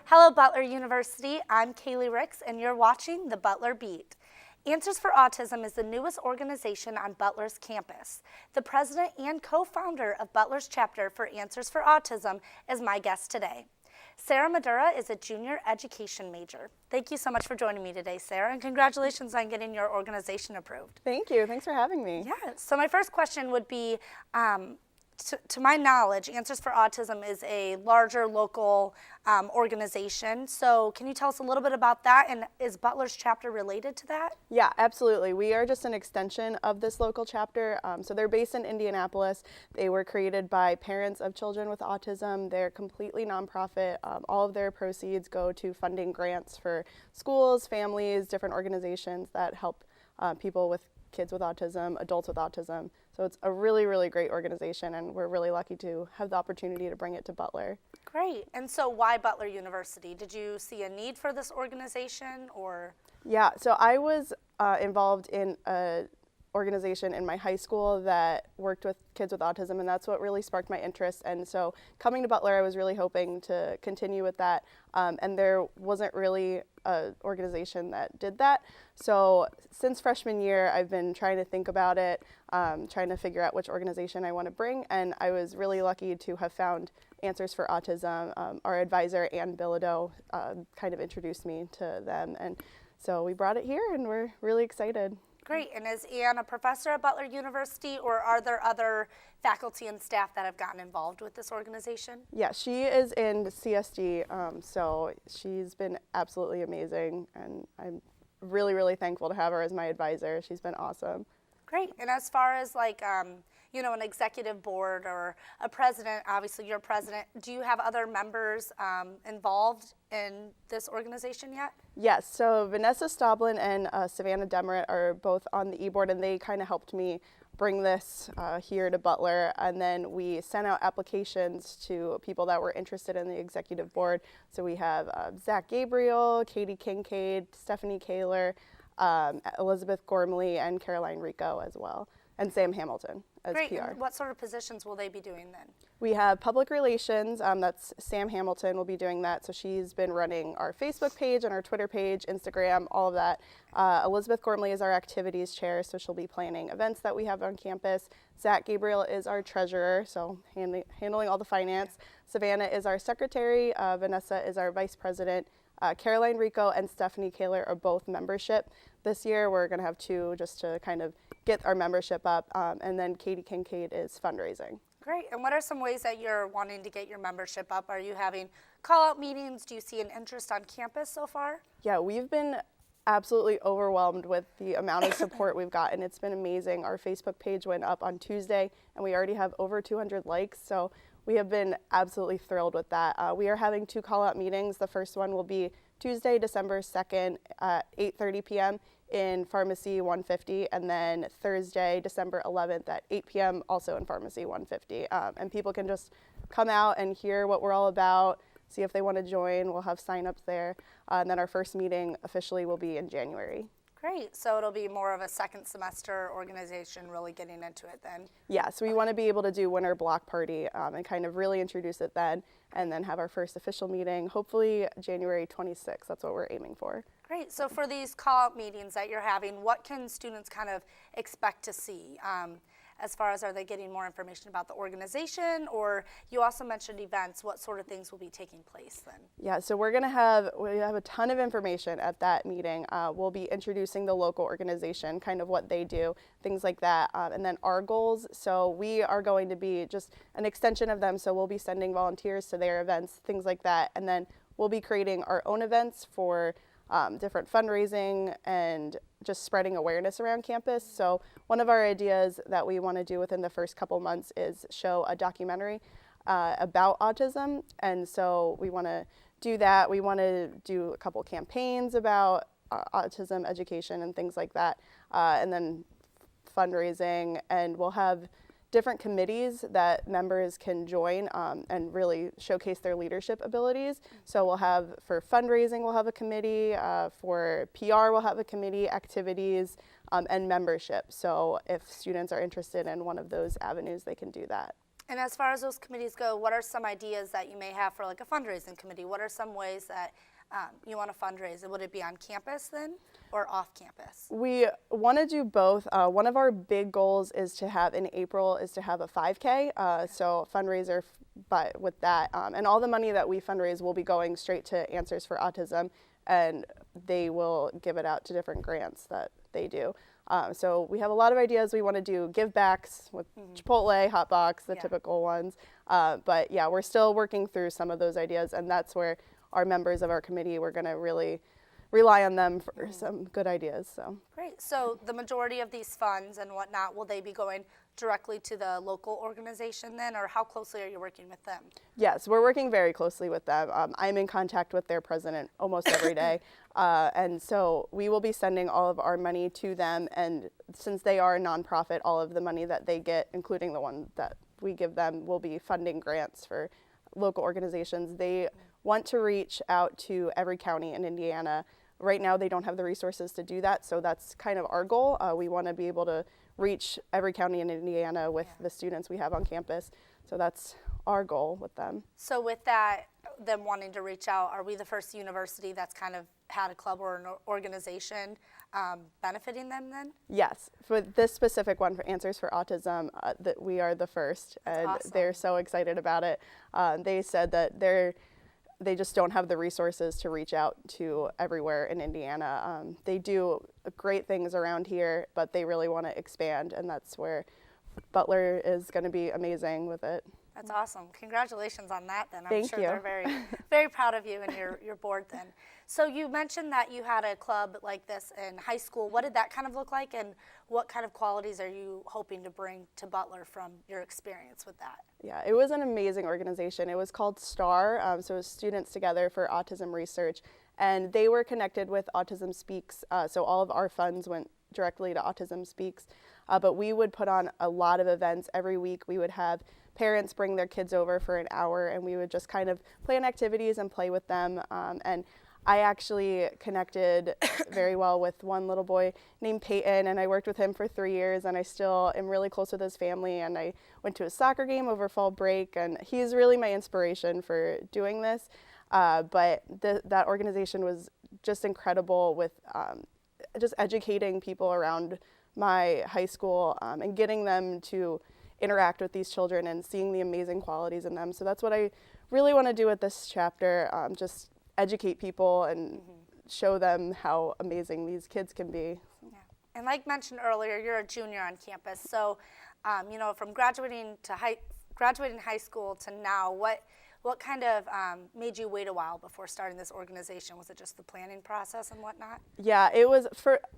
Hello, Butler University. I'm Kaylee Ricks, and you're watching the Butler Beat. Answers for Autism is the newest organization on Butler's campus. The president and co-founder of Butler's chapter for Answers for Autism is my guest today. Sarah Madura is a junior education major. Thank you so much for joining me today, Sarah, and congratulations on getting your organization approved. Thank you. Thanks for having me. Yeah, so my first question would be, to my knowledge, Answers for Autism is a larger local organization. So can you tell us a little bit about that, and is Butler's chapter related to that? Yeah, absolutely. We are just an extension of this local chapter. So they're based in Indianapolis. They were created by parents of children with autism. They're completely nonprofit. All of their proceeds go to funding grants for schools, families, different organizations that help people with kids with autism, adults with autism. So it's a really, really great organization, and we're really lucky to have the opportunity to bring it to Butler. Great. And so why Butler University? Did you see a need for this organization, or? Yeah, so I was involved in an organization in my high school that worked with kids with autism, and that's what really sparked my interest. And so coming to Butler, I was really hoping to continue with that, and there wasn't really an organization that did that. So since freshman year, I've been trying to think about it, trying to figure out which organization I want to bring, and I was really lucky to have found Answers for Autism. Our advisor, Ann Bilodeau, kind of introduced me to them, and so we brought it here, and we're really excited. Great. And is Ann a professor at Butler University, or are there other faculty and staff that have gotten involved with this organization? Yeah, she is in CSD, so she's been absolutely amazing, and I'm really, really thankful to have her as my advisor. She's been awesome. Great. And as far as an executive board or a president, obviously you're president, do you have other members involved in this organization yet? Yes, so Vanessa Stoblin and Savannah Demerit are both on the e-board, and they kind of helped me bring this here to Butler, and then we sent out applications to people that were interested in the executive board. So we have Zach Gabriel, Katie Kincaid, Stephanie Kaler, Elizabeth Gormley, and Caroline Rico as well, and Sam Hamilton as Great. PR. And what sort of positions will they be doing then? We have public relations, that's Sam Hamilton will be doing that. So she's been running our Facebook page and our Twitter page, Instagram, all of that. Elizabeth Gormley is our activities chair, so she'll be planning events that we have on campus. Zach Gabriel is our treasurer, so handling all the finance. Savannah is our secretary. Vanessa is our vice president. Caroline Rico and Stephanie Kaler are both membership. This year we're going to have two just to kind of get our membership up, and then Katie Kincaid is fundraising. Great. And what are some ways that you're wanting to get your membership up? Are you having call-out meetings? Do you see an interest on campus so far? Yeah, we've been absolutely overwhelmed with the amount of support we've gotten. It's been amazing. Our Facebook page went up on Tuesday, and we already have over 200 likes, so we have been absolutely thrilled with that. We are having two call-out meetings. The first one will be Tuesday, December 2nd at 8:30 p.m. in Pharmacy 150, and then Thursday, December 11th at 8 p.m. also in Pharmacy 150. And people can just come out and hear what we're all about, see if they want to join. We'll have sign-ups there. And then our first meeting officially will be in January. Great. So it'll be more of a second semester organization really getting into it then. Yeah, so we want to be able to do winter block party and kind of really introduce it then, and then have our first official meeting, hopefully January 26th. That's what we're aiming for. Great. So for these call-out meetings that you're having, what can students kind of expect to see? As far as, are they getting more information about the organization, or you also mentioned events, what sort of things will be taking place then? Yeah, so we have a ton of information at that meeting. We'll be introducing the local organization, kind of what they do, things like that, and then our goals. So we are going to be just an extension of them, so we'll be sending volunteers to their events, things like that, and then we'll be creating our own events for different fundraising and just spreading awareness around campus. So one of our ideas that we want to do within the first couple months is show a documentary about autism, and so we want to do that. We want to do a couple campaigns about autism education and things like that, and then fundraising, and we'll have different committees that members can join and really showcase their leadership abilities. So we'll have, for fundraising, we'll have a committee, for PR, we'll have a committee, activities, and membership. So if students are interested in one of those avenues, they can do that. And as far as those committees go, what are some ideas that you may have for like a fundraising committee? What are some ways that you want to fundraise? And would it be on campus then or off campus? We want to do both. One of our big goals is to have in April is to have a 5K, so fundraiser but with that. And all the money that we fundraise will be going straight to Answers for Autism, and they will give it out to different grants that they do. So we have a lot of ideas. We want to do give backs with Chipotle, Hot Box, the typical ones. But yeah, we're still working through some of those ideas, and that's where our members of our committee, we're going to really rely on them for some good ideas. So great. So the majority of these funds and whatnot, will they be going directly to the local organization then, or how closely are you working with them? Yes, we're working very closely with them. I'm in contact with their president almost every day. And so we will be sending all of our money to them. And since they are a nonprofit, all of the money that they get, including the one that we give them, will be funding grants for local organizations. They want to reach out to every county in Indiana. Right now, they don't have the resources to do that. So that's kind of our goal. We want to be able to reach every county in Indiana with the students we have on campus. So that's our goal with them. So with that, them wanting to reach out, are we the first university that's kind of had a club or an organization benefiting them then? Yes, for this specific one, for Answers for Autism, that we are the first, and awesome. They're so excited about it. They said that they just don't have the resources to reach out to everywhere in Indiana. They do great things around here, but they really want to expand, and that's where Butler is going to be amazing with it. That's awesome. Congratulations on that then. I'm Thank sure you. They're very, very proud of you and your board then. So you mentioned that you had a club like this in high school. What did that kind of look like, and what kind of qualities are you hoping to bring to Butler from your experience with that? Yeah, it was an amazing organization. It was called STAR, so it was Students Together for Autism Research, and they were connected with Autism Speaks, so all of our funds went directly to Autism Speaks, but we would put on a lot of events every week. We would have parents bring their kids over for an hour, and we would just kind of plan activities and play with them, and I actually connected very well with one little boy named Peyton, and I worked with him for 3 years, and I still am really close with his family, and I went to a soccer game over fall break, and he's really my inspiration for doing this. But that organization was just incredible with just educating people around my high school and getting them to interact with these children and seeing the amazing qualities in them. So that's what I really want to do with this chapter, just educate people and show them how amazing these kids can be. Yeah. And like mentioned earlier, you're a junior on campus. So, you know, from graduating high school to now, what kind of made you wait a while before starting this organization? Was it just the planning process and whatnot? Yeah,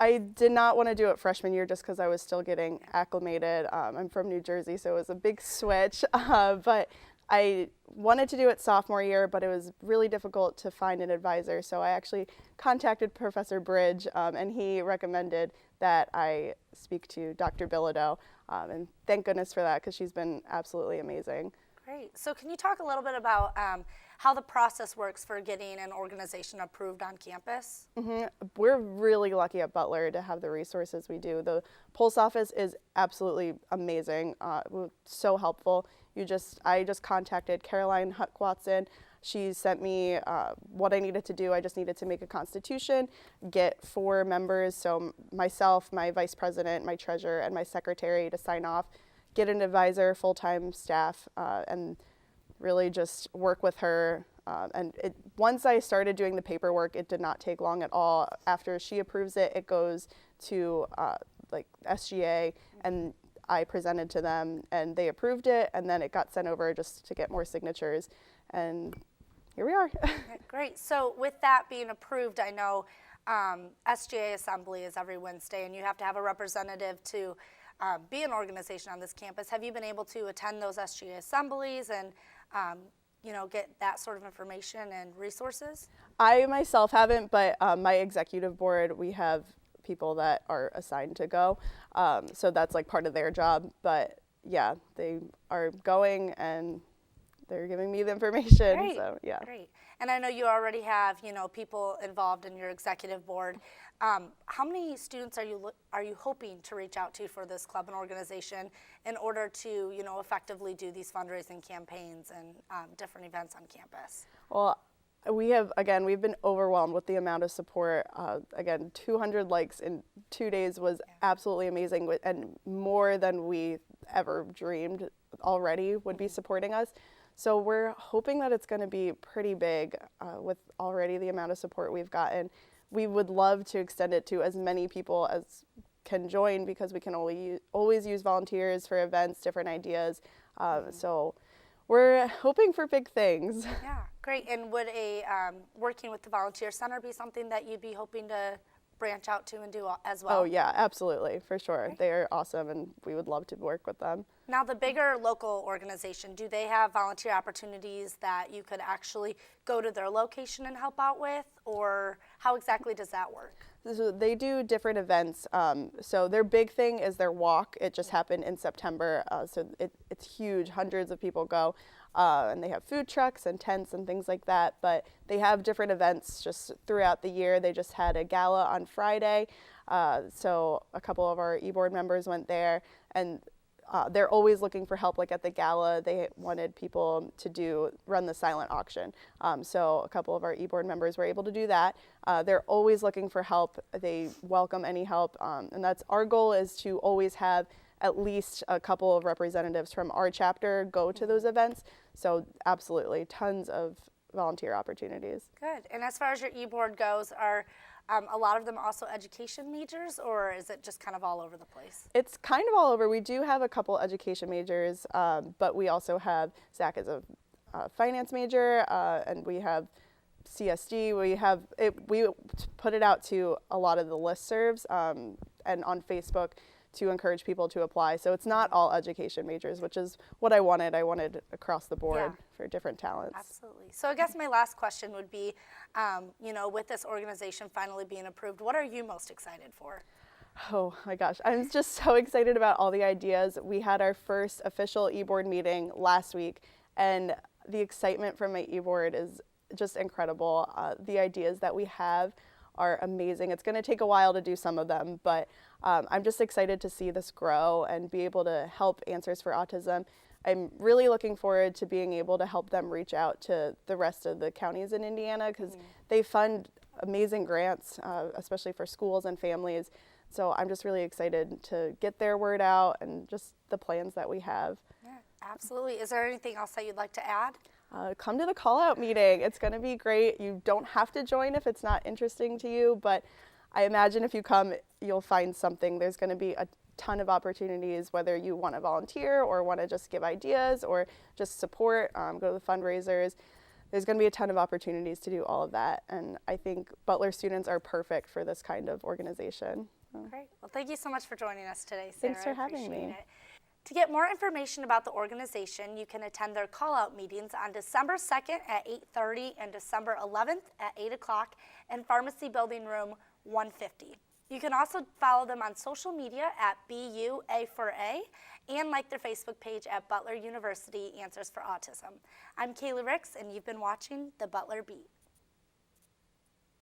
I did not want to do it freshman year just because I was still getting acclimated. I'm from New Jersey, so it was a big switch. But I wanted to do it sophomore year, but it was really difficult to find an advisor. So I actually contacted Professor Bridge, and he recommended that I speak to Dr. Bilodeau. And thank goodness for that, because she's been absolutely amazing. Great. So can you talk a little bit about how the process works for getting an organization approved on campus? We're really lucky at Butler to have the resources we do. The Pulse office is absolutely amazing, so helpful. I just contacted Caroline Huck-Watson. She sent me what I needed to do. I just needed to make a constitution, get 4 members, so myself, my vice president, my treasurer, and my secretary to sign off, get an advisor, full-time staff, and really just work with her. Once I started doing the paperwork, it did not take long at all. After she approves it, it goes to like SGA, and I presented to them, and they approved it, and then it got sent over just to get more signatures, and here we are. Great. So with that being approved, I know SGA Assembly is every Wednesday, and you have to have a representative to be an organization on this campus. Have you been able to attend those SGA assemblies and you know, get that sort of information and resources? I myself haven't, but my executive board, we have people that are assigned to go, so that's like part of their job. But yeah, they are going, and they're giving me the information. Great. So yeah. Great. And I know you already have, people involved in your executive board. How many students are you hoping to reach out to for this club and organization in order to, effectively do these fundraising campaigns and different events on campus? Well, we've been overwhelmed with the amount of support. Again, 200 likes in 2 days was absolutely amazing, and more than we ever dreamed already would be supporting us. So we're hoping that it's going to be pretty big with already the amount of support we've gotten. We would love to extend it to as many people as can join, because we can always use volunteers for events, different ideas. So we're hoping for big things. Yeah, great. And would working with the Volunteer Center be something that you'd be hoping to branch out to and do as well? Oh yeah, absolutely, for sure. Okay. They are awesome, and we would love to work with them. Now, the bigger local organization, do they have volunteer opportunities that you could actually go to their location and help out with, or how exactly does that work? So they do different events. So their big thing is their walk. It just happened in September, so it's huge. Hundreds of people go, and they have food trucks and tents and things like that. But they have different events just throughout the year. They just had a gala on Friday, so a couple of our e-board members went there, and they're always looking for help. Like at the gala, they wanted people to run the silent auction. So a couple of our e-board members were able to do that. They're always looking for help. They welcome any help. And that's our goal, is to always have at least a couple of representatives from our chapter go to those events. So absolutely, tons of volunteer opportunities. Good. And as far as your e-board goes, are a lot of them also education majors, or is it just kind of all over the place? It's kind of all over. We do have a couple education majors, but we also have Zach as a finance major, and we have CSD. We put it out to a lot of the listservs and on Facebook to encourage people to apply. So it's not all education majors, which is what I wanted. I wanted across the board for different talents. Absolutely. So I guess my last question would be, with this organization finally being approved, what are you most excited for? Oh my gosh, I'm just so excited about all the ideas. We had our first official e-board meeting last week, and the excitement from my e-board is just incredible. The ideas that we have are amazing. It's going to take a while to do some of them, but I'm just excited to see this grow and be able to help Answers for Autism. I'm really looking forward to being able to help them reach out to the rest of the counties in Indiana, because they fund amazing grants, especially for schools and families. So I'm just really excited to get their word out and just the plans that we have. Yeah, absolutely. Is there anything else that you'd like to add? Come to the call-out meeting. It's going to be great. You don't have to join if it's not interesting to you, but I imagine if you come, you'll find something. There's going to be a ton of opportunities, whether you want to volunteer or want to just give ideas or just support, go to the fundraisers. There's going to be a ton of opportunities to do all of that, and I think Butler students are perfect for this kind of organization. Great. Well, thank you so much for joining us today, Sarah. Thanks for having me. To get more information about the organization, you can attend their call-out meetings on December 2nd at 8:30 and December 11th at 8 o'clock in Pharmacy Building Room 150. You can also follow them on social media at BUA4A and like their Facebook page at Butler University Answers for Autism. I'm Kaylee Ricks, and you've been watching The Butler Beat.